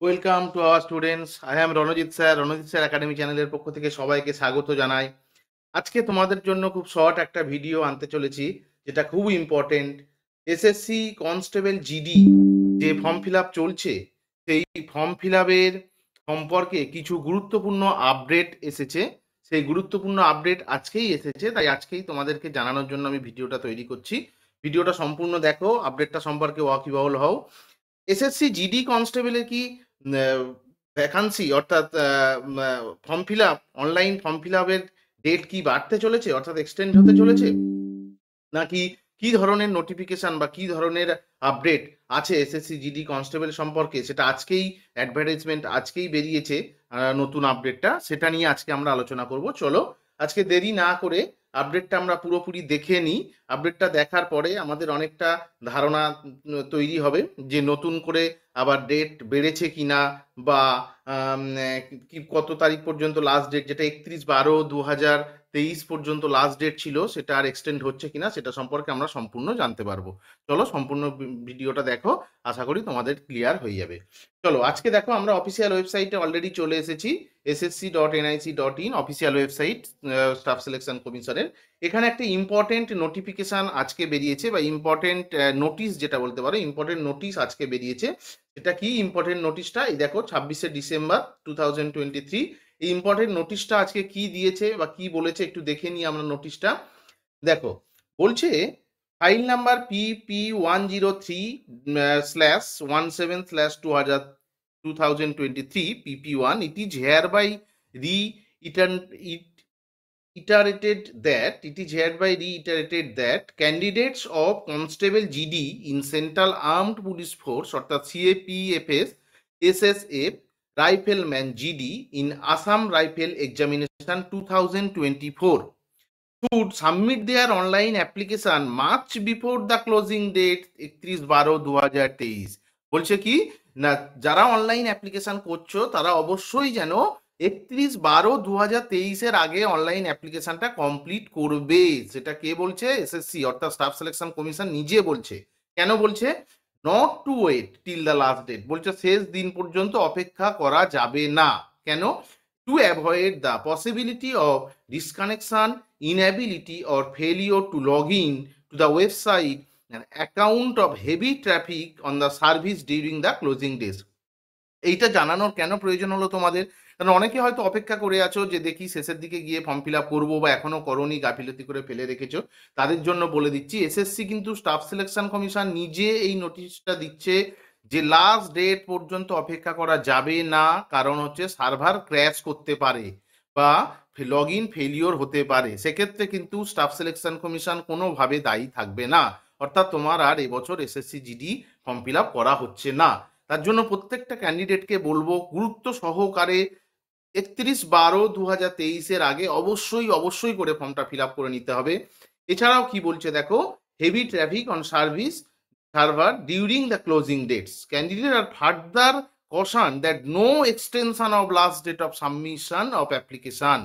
Welcome to our students. I am Ranjit sir. Ranjit sir academy চ্যানেলের পক্ষ থেকে সবাইকে স্বাগত জানাই। আজকে তোমাদের জন্য খুব শর্ট একটা ভিডিও আনতে চলেছি, যেটা খুব ইম্পর্টেন্ট। এসএসসি কনস্টেবল জিডি যে ফর্ম ফিল আপ চলছে, সেই ফর্ম ফিল আপের সম্পর্কে কিছু গুরুত্বপূর্ণ আপডেট এসেছে। সেই গুরুত্বপূর্ণ আপডেট আজকেই এসেছে, তাই আজকেই তোমাদেরকে জানানোর জন্য আমি ভিডিওটা তৈরি করছি। ভিডিওটা সম্পূর্ণ দেখো, আপডেটটা সম্পর্কে ওয়াকিবহাল হও। এসএসসি জিডি কনস্টেবলের কি ভ্যাকান্সি অর্থাৎ form fill up, online form fill আপের ডেট কি বাড়তে চলেছে অর্থাৎ এক্সটেন্ড হতে চলেছে, নাকি কি ধরনের নোটিফিকেশন বা কি ধরনের আপডেট আছে এসএসসি জিডি কনস্টেবল সম্পর্কে, সেটা আজকেই অ্যাডভার্টাইজমেন্ট আজকেই বেরিয়েছে। নতুন আপডেটটা সেটা নিয়ে আজকে আমরা আলোচনা করব। চলো আজকে দেরি না করে আপডেটটা আমরা পুরোপুরি দেখে নিই। আপডেটটা দেখার পরে আমাদের অনেকটা ধারণা তৈরি হবে যে নতুন করে আবার ডেট বেড়েছে কিনা, বা কি কত তারিখ পর্যন্ত লাস্ট ডেট, যেটা 31/12/2023 পর্যন্ত লাস্ট ডেট ছিল, সেটা আর এক্সটেন্ড হচ্ছে কিনা সেটা সম্পর্কে আমরা সম্পূর্ণ জানতে পারবো। চলো সম্পূর্ণ ভিডিওটা দেখো, আশা করি তোমাদের ক্লিয়ার হয়ে যাবে। চলো আজকে দেখো, আমরা অফিসিয়াল ওয়েবসাইটে অলরেডি চলে এসেছি। ssc.nic.in official website staff selection কমিশনের। এখানে একটা ইম্পর্টেন্ট নোটিফিকেশন আজকে বেরিয়েছে, বা ইম্পর্টেন্ট নোটিশ যেটা বলতে পারো, ইম্পর্টেন্ট নোটিশ আজকে বেরিয়েছে। এটা কি ইম্পর্টেন্ট নোটিশটা? এই দেখো, 26শে ডিসেম্বর 2023 এই ইম্পর্টেন্ট নোটিশটা আজকে কি দিয়েছে বা কি বলেছে একটু দেখে নিই আমরা নোটিশটা। দেখো, বলছে file number PP103/17/2023 PP1, it is hereby reiterated that candidates of Constable GD in Central Armed Police Force অর্থাৎ CAPFS SSF Rifleman GD in Assam Rifle Examination 2024 should submit their online application much before the closing date 31/12/2023। বলছে কি না, যারা online application করছো তারা অবশ্যই যেন 31/12/2023 আগে অনলাইন অ্যাপ্লিকেশনটা কমপ্লিট করবে। সেটা কে বলছে? এসএসসি অর্থাৎ স্টাফ সিলেকশন কমিশন নিজে বলছে। কেন বলছে? Not to wait till the last date, বলছে শেষ দিন পর্যন্ত অপেক্ষা করা যাবে না। কেন? To avoid the possibility of disconnection, inability or failure to log in to the website and account of heavy traffic on the service during the closing days। এইটা জানানোর কেন প্রয়োজন হলো তোমাদের? কারণ অনেকে হয়তো অপেক্ষা করে আছো যে দেখি শেষের দিকে গিয়ে ফর্ম ফিল আপ করবো, বা এখনো করোনি, গাফিলতি করে ফেলে রেখেছো। তাদের জন্য বলে দিচ্ছি, এসএসসি কিন্তু স্টাফ সিলেকশন কমিশন নিজে এই নোটিশটা দিচ্ছে যে লাস্ট ডেট পর্যন্ত অপেক্ষা করা যাবে না। কারণ হচ্ছে সার্ভার ক্র্যাশ করতে পারে বা লগ ইন ফেলিওর হতে পারে। সেক্ষেত্রে কিন্তু স্টাফ সিলেকশন কমিশন কোনোভাবে দায়ী থাকবে না। অর্থাৎ তোমার আর এবছর SSC GD form fill up করা হচ্ছে না। তার জন্য প্রত্যেকটা ক্যান্ডিডেটকে বলবো গুরুত্ব সহকারে 31/12/2023 আগে অবশ্যই অবশ্যই করে ফর্মটা ফিল আপ করে নিতে হবে। এছাড়াও কি বলছে দেখো, heavy traffic on service server during the closing dates, candidate are further caution that no extension of last date of submission of application,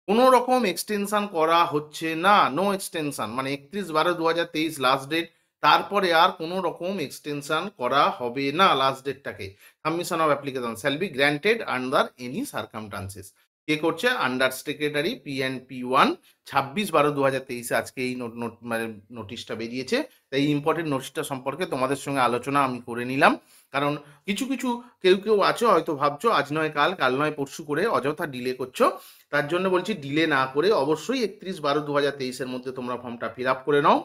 কোনো রকম এক্সটেনশন করা হচ্ছে না। নো এক্সটেনশন মানে 31/12/2023 লাস্ট ডেট, তারপরে আর কোনো রকম এক্সটেনশন করা হবে না লাস্ট ডেটটাকে। Submission of application shall be granted under any circumstances. কে করছে? আন্ডার সেক্রেটারি PNP1, 26/12/2023 আজকে এই মানে নোটিশটা বেরিয়েছে। তাই এই ইম্পর্টেন্ট নোটিশটা সম্পর্কে তোমাদের সঙ্গে আলোচনা আমি করে নিলাম। কারণ কিছু কিছু কেউ আছো হয়তো ভাবছো আজ নয় কাল, কাল নয় পরশু করে অযথা ডিলে করছো। তার জন্য বলছি ডিলে না করে অবশ্যই 31/12/2023 মধ্যে তোমরা ফর্মটা ফিল আপ করে নাও।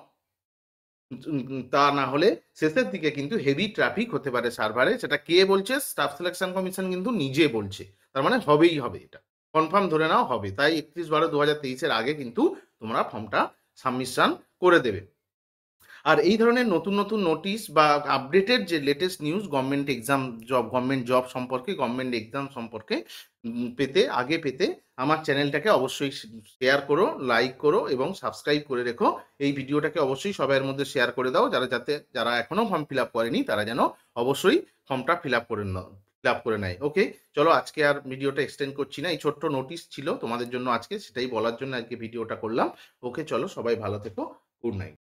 তা না হলে শেষের দিকে কিন্তু হেভি ট্রাফিক হতে পারে সার্ভারে। সেটা কে বলছে? স্টাফ সিলেকশন কমিশন কিন্তু নিজে বলছে। তার মানে হবেই হবে, এটা কনফার্ম ধরে নাও হবে। তাই 31/12/2023 আগে কিন্তু তোমরা ফর্মটা সাবমিশন করে দেবে। আর এই ধরনের নতুন নতুন নোটিশ বা আপডেটেড যে latest news government exam job, government job সম্পর্কে, গভর্নমেন্ট এক্সাম সম্পর্কে পেতে আমার চ্যানেলটাকে অবশ্যই শেয়ার করো, লাইক করো এবং সাবস্ক্রাইব করে রেখো। এই ভিডিওটাকে অবশ্যই সবার মধ্যে শেয়ার করে দাও, যারা এখনো ফর্ম ফিল আপ করেনি তারা যেন অবশ্যই ফর্মটা ফিল আপ করে নেয়। ওকে, চলো আজকে আর ভিডিওটা এক্সটেন্ড করছি না। এই ছোট্ট নোটিশ ছিল তোমাদের জন্য আজকে, সেটাই বলার জন্য আজকে ভিডিওটা করলাম। ওকে, চলো সবাই ভালো থেকো। Good night.